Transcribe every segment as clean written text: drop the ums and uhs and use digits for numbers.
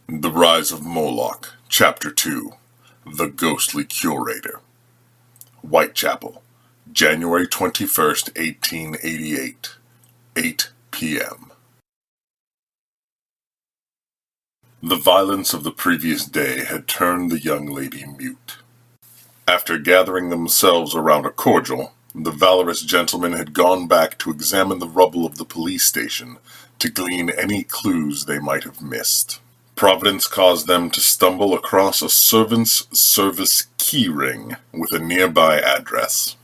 The Rise of Moloch, Chapter 2, The Ghostly Curator. Whitechapel, January 21st, 1888, 8 p.m. The violence of the previous day had turned the young lady mute. After gathering themselves around a cordial, the valorous gentlemen had gone back to examine the rubble of the police station to glean any clues they might have missed. Providence caused them to stumble across a servant's service keyring with a nearby address.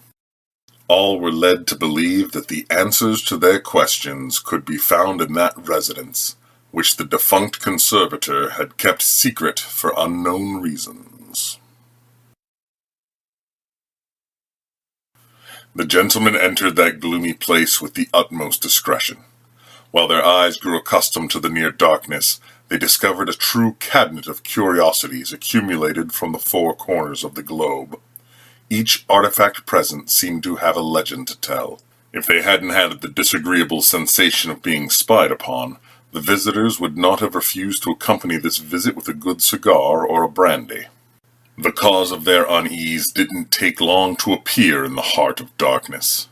All were led to believe that the answers to their questions could be found in that residence, which the defunct conservator had kept secret for unknown reasons. The gentlemen entered that gloomy place with the utmost discretion. While their eyes grew accustomed to the near darkness, they discovered a true cabinet of curiosities accumulated from the four corners of the globe. Each artifact present seemed to have a legend to tell. If they hadn't had the disagreeable sensation of being spied upon, the visitors would not have refused to accompany this visit with a good cigar or a brandy. The cause of their unease didn't take long to appear in the heart of darkness.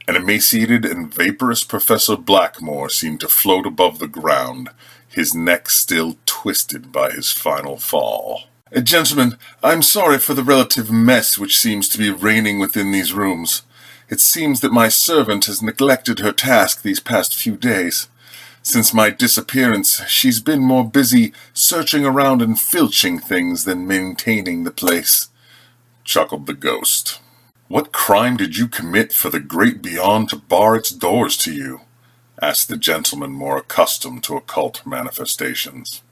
An emaciated and vaporous Professor Blackmore seemed to float above the ground, his neck still twisted by his final fall. "Gentlemen, I'm sorry for the relative mess which seems to be reigning within these rooms. It seems that my servant has neglected her task these past few days. Since my disappearance, she's been more busy searching around and filching things than maintaining the place," chuckled the ghost. "What crime did you commit for the great beyond to bar its doors to you?" asked the gentleman more accustomed to occult manifestations.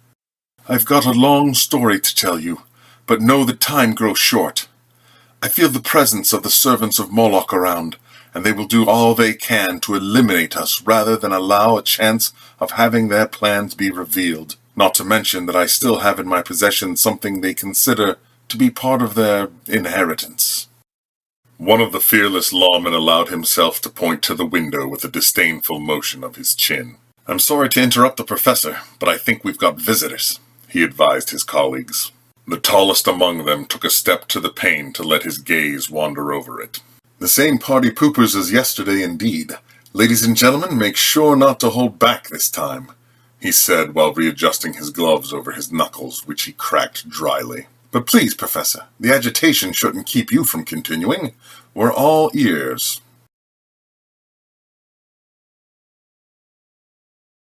"I've got a long story to tell you, but know that time grows short. I feel the presence of the servants of Moloch around, and they will do all they can to eliminate us rather than allow a chance of having their plans be revealed, not to mention that I still have in my possession something they consider to be part of their inheritance." One of the fearless lawmen allowed himself to point to the window with a disdainful motion of his chin. "I'm sorry to interrupt the professor, but I think we've got visitors," he advised his colleagues. The tallest among them took a step to the pane to let his gaze wander over it. "The same party poopers as yesterday indeed. Ladies and gentlemen, make sure not to hold back this time," he said while readjusting his gloves over his knuckles, which he cracked dryly. "But please, Professor, the agitation shouldn't keep you from continuing. We're all ears."